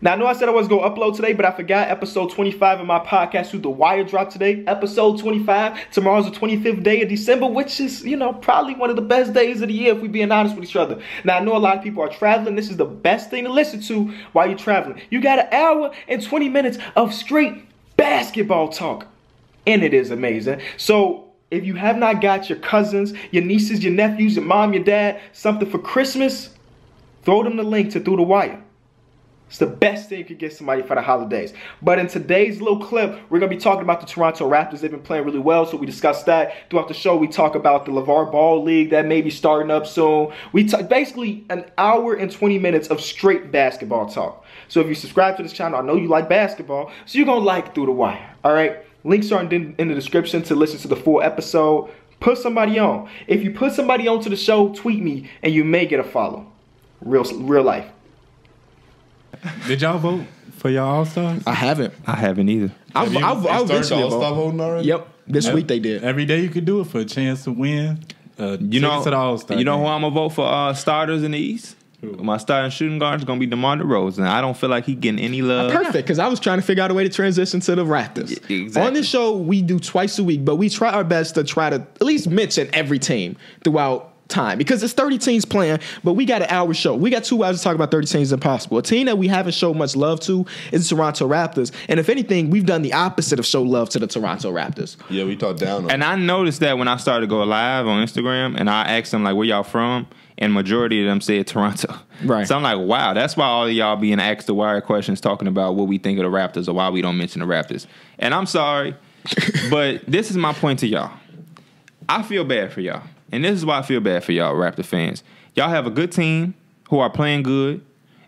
Now, I know I said I was going to upload today, but I forgot episode 25 of my podcast, Who the Wire, dropped today. Episode 25. Tomorrow's the 25th day of December, which is, you know, probably one of the best days of the year if we're being honest with each other. Now, I know a lot of people are traveling. This is the best thing to listen to while you're traveling. You got an hour and 20 minutes of straight basketball talk. And it is amazing. So, if you have not got your cousins, your nieces, your nephews, your mom, your dad, something for Christmas, throw them the link to Through the Wire. It's the best thing you could get somebody for the holidays. But in today's little clip, we're going to be talking about the Toronto Raptors. They've been playing really well, so we discussed that. Throughout the show, we talk about the LeVar Ball League that may be starting up soon. We basically an hour and 20 minutes of straight basketball talk. So if you subscribe to this channel, I know you like basketball, so you're going to like Through the Wire, all right? Links are in the description to listen to the full episode. Put somebody on. If you put somebody on to the show, tweet me, and you may get a follow. Real life. Did y'all vote for y'all All-Stars? I haven't. I haven't either. I'll eventually All-Star vote. voting already? Yep. This week they did. Every day you could do it for a chance to win. You know, to the All-Star you know game. who I'm gonna vote for starters in the East? Who? My starting shooting guard is gonna be DeMar DeRozan. I don't feel like he getting any love. Perfect, because I was trying to figure out a way to transition to the Raptors. Exactly. On this show, we do twice a week, but we try our best to try to at least mention every team throughout time, because it's 30 teams playing, but we got an hour show. We got 2 hours to talk about 30 teams impossible. A team that we haven't showed much love to is the Toronto Raptors, and if anything, we've done the opposite of show love to the Toronto Raptors. Yeah, we talked down on And I noticed that when I started to go live on Instagram, and I asked them like, "Where y'all from?" and majority of them said Toronto. Right. So I'm like, wow, that's why all of y'all being asked the wire questions talking about what we think of the Raptors or why we don't mention the Raptors. And I'm sorry, but this is my point to y'all. I feel bad for y'all. And this is why I feel bad for y'all, Raptor fans. Y'all have a good team who are playing good,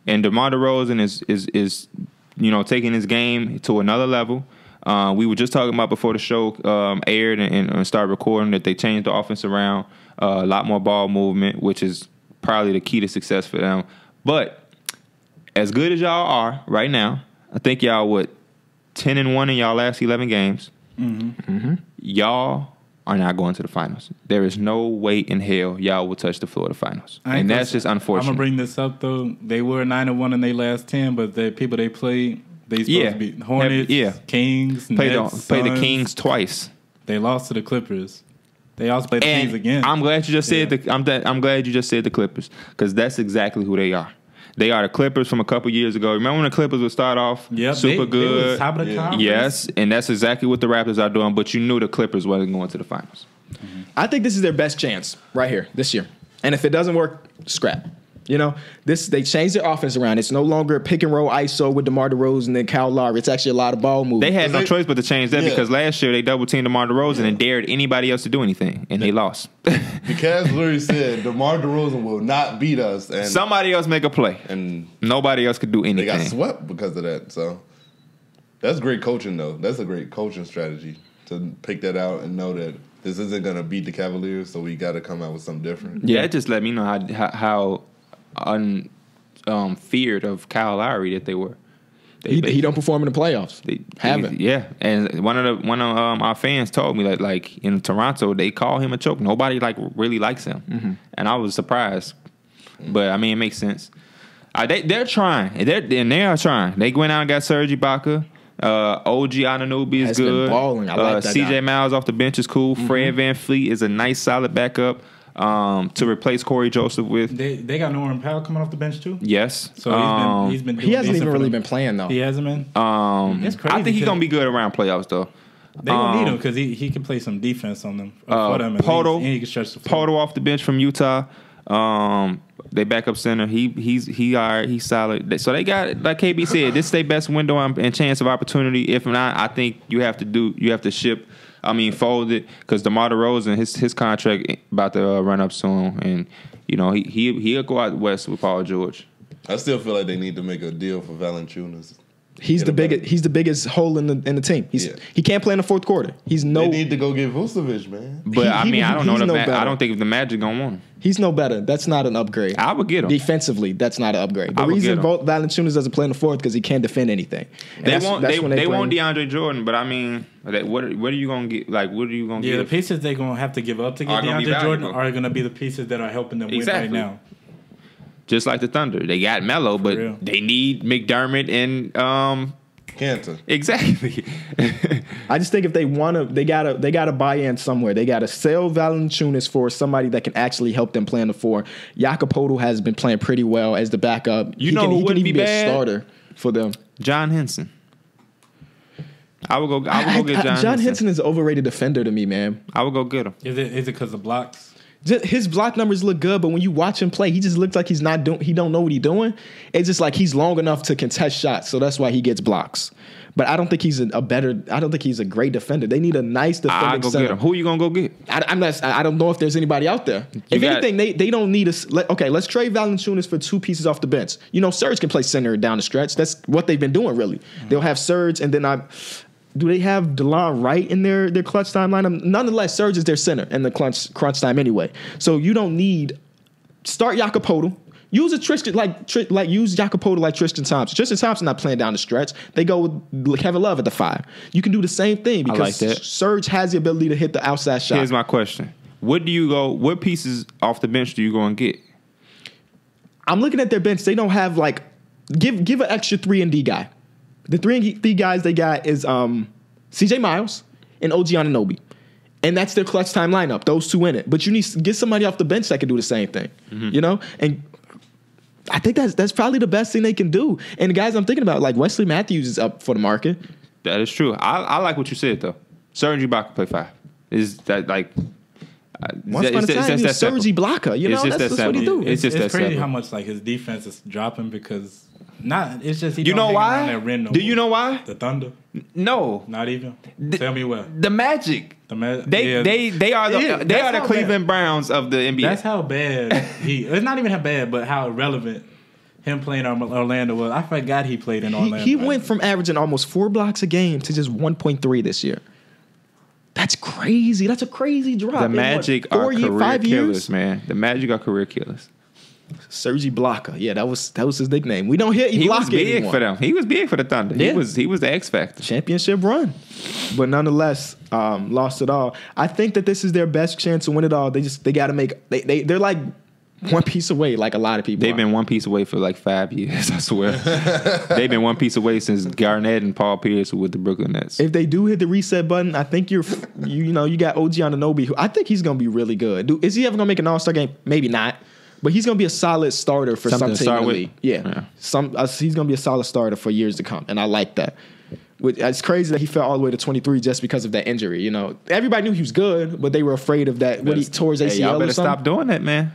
and DeMar DeRozan is you know, taking his game to another level. We were just talking about before the show aired and started recording that they changed the offense around, a lot more ball movement, which is probably the key to success for them. But as good as y'all are right now, I think y'all 10-1 in y'all last 11 games. Y'all are not going to the finals. There is no way in hell y'all will touch the floor of the finals. And that's just unfortunate. I'm going to bring this up, though. They were 9-1 in their last 10, but the people they played, they supposed to be Hornets, Kings, Nets, Play the Suns. Kings twice. They lost to the Clippers. They also played the Kings again. I'm glad you just said I'm glad you just said the Clippers, because that's exactly who they are. They are the Clippers from a couple years ago. Remember when the Clippers would start off super good? They was top of the conference. Yes, and that's exactly what the Raptors are doing, but you knew the Clippers wasn't going to the finals. I think this is their best chance right here this year. And if it doesn't work, scrap. You know, they changed their offense around. It's no longer pick and roll ISO with DeMar DeRozan and Kyle Lowry. It's actually a lot of ball movement. They had no choice but to change that because last year they double teamed DeMar DeRozan and dared anybody else to do anything, and they lost. The Cavs literally said DeMar DeRozan will not beat us, and somebody else make a play, and nobody else could do anything. They got swept because of that. So that's great coaching, though. That's a great coaching strategy to pick that out and know that this isn't going to beat the Cavaliers, so we got to come out with something different. Yeah, it just let me know how feared of Kyle Lowry that they were. He don't perform in the playoffs. They haven't. Yeah, and one of our fans told me that like in Toronto they call him a choke. Nobody like really likes him, and I was surprised. But I mean, it makes sense. They're trying. They are trying. They went out and got Serge Ibaka. OG Anunoby is good. Been balling. I like that CJ guy. Miles off the bench is cool. Fred VanVleet is a nice solid backup. To replace Corey Joseph with. They got Norman Powell coming off the bench too. Yes, so he's been. He hasn't even really been playing though. He hasn't been. That's crazy. I think he's gonna be good around playoffs though. They gonna need him because he can play some defense on them. For them Poto, and he can stretch the floor. Poto off the bench from Utah. They backup center. He's all right. He's solid. So they got, like KB said, this is their best window and chance of opportunity. If not, I think you have to ship. Fold it, because DeMar DeRozan, his contract about to run up soon, and you know he'll go out west with Paul George. I still feel like they need to make a deal for Valanciunas. He's the biggest hole in the team. He can't play in the fourth quarter. They need to go get Vucevic, man. But I don't think the Magic gonna want him. He's no better. That's not an upgrade. I would get him defensively. That's not an upgrade. The reason Valanciunas doesn't play in the fourth because he can't defend anything. They want DeAndre Jordan, but I mean, what are you gonna get? Like, what are you gonna get? Yeah, the pieces they're gonna have to give up to get DeAndre Jordan are gonna be the pieces that are helping them win right now. Just like the Thunder. They got Melo, but they need McDermott and Cantor. Exactly. I just think if they want to, they gotta buy in somewhere. They gotta sell Valanciunas for somebody that can actually help them play on the floor. Jakob has been playing pretty well as the backup. He can even be a starter for them. John Henson. I would go get John Henson. John Henson is an overrated defender to me, man. I would go get him. Is it because of blocks? His block numbers look good, but when you watch him play, he just looks like he don't know what he's doing. It's just like he's long enough to contest shots, so that's why he gets blocks. But I don't think he's a great defender. They need a nice defending go center. Get him. Who are you gonna go get? I don't know if there's anybody out there. Anything, they don't need us. Okay, let's trade Valanciunas for 2 pieces off the bench. Serge can play center down the stretch. That's what they've been doing, really. Mm-hmm. They'll have Serge, and then do they have DeLon Wright in their clutch time lineup? Nonetheless, Serge is their center in the crunch time anyway. So you don't need start Jakob. Use a Tristan use Jakob like Tristan Thompson. Tristan Thompson not playing down the stretch. They go with Kevin Love at the 5. You can do the same thing because Serge has the ability to hit the outside shot. Here's my question: what pieces off the bench do you go and get? I'm looking at their bench. They don't have give an extra 3-and-D guy. The 3 guys they got is CJ Miles and OG Anunoby. And that's their clutch time lineup, those 2 in it. But you need to get somebody off the bench that can do the same thing. Mm-hmm. And I think that's probably the best thing they can do. And the guys I'm thinking about, like Wesley Matthews is up for the market. That is true. I like what you said, though. Serge Ibaka play 5. Is that like... Once upon a time, he was Serge Ibaka. That's what he do. It's crazy how much his defense is dropping because... it's just you know why? Do you know why? The Thunder? No, not even. Tell me what. The Magic. They are the Cleveland Browns of the NBA. That's how bad it's not even how bad, but how irrelevant him playing Orlando was. I forgot he played in Orlando. He went from averaging almost 4 blocks a game to just 1.3 this year. That's crazy. That's a crazy drop. The Magic are career killers, man. The Magic are career killers. Serge Ibaka, yeah, that was his nickname. We don't hear Ibaka He was big anymore. for them. He was big for the Thunder. Yeah. He was the X factor. Championship run, but nonetheless, lost it all. I think that this is their best chance to win it all. They got to make. They're like 1 piece away, like a lot of people. They've been 1 piece away for like 5 years. I swear. They've been 1 piece away since Garnett and Paul Pierce were with the Brooklyn Nets. If they do hit the reset button, I think you got OG Anunoby, who I think he's gonna be really good. Is he ever gonna make an All-Star game? Maybe not. But he's going to be a solid starter for some team in the league. Yeah. He's going to be a solid starter for years to come, and I like that. It's crazy that he fell all the way to 23 just because of that injury. Everybody knew he was good, but they were afraid of that when he tore his ACL. Y'all better or something. stop doing that, man.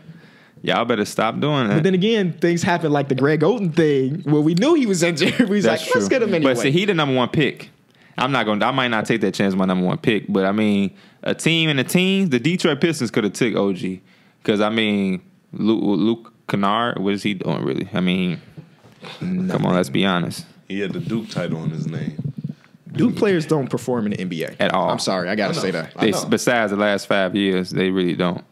Y'all better stop doing that. But then again, things happen like the Greg Oden thing where we knew he was injured. Let's get him anyway. But see, he the number 1 pick. I might not take that chance with my number 1 pick, but I mean, a team in the teens, the Detroit Pistons could have took OG because I mean. Luke Kennard, what is he doing really? I mean, come on, let's be honest. He had the Duke title on his name. Duke players don't perform in the NBA at all. I'm sorry, I gotta say that. Besides the last 5 years, they really don't.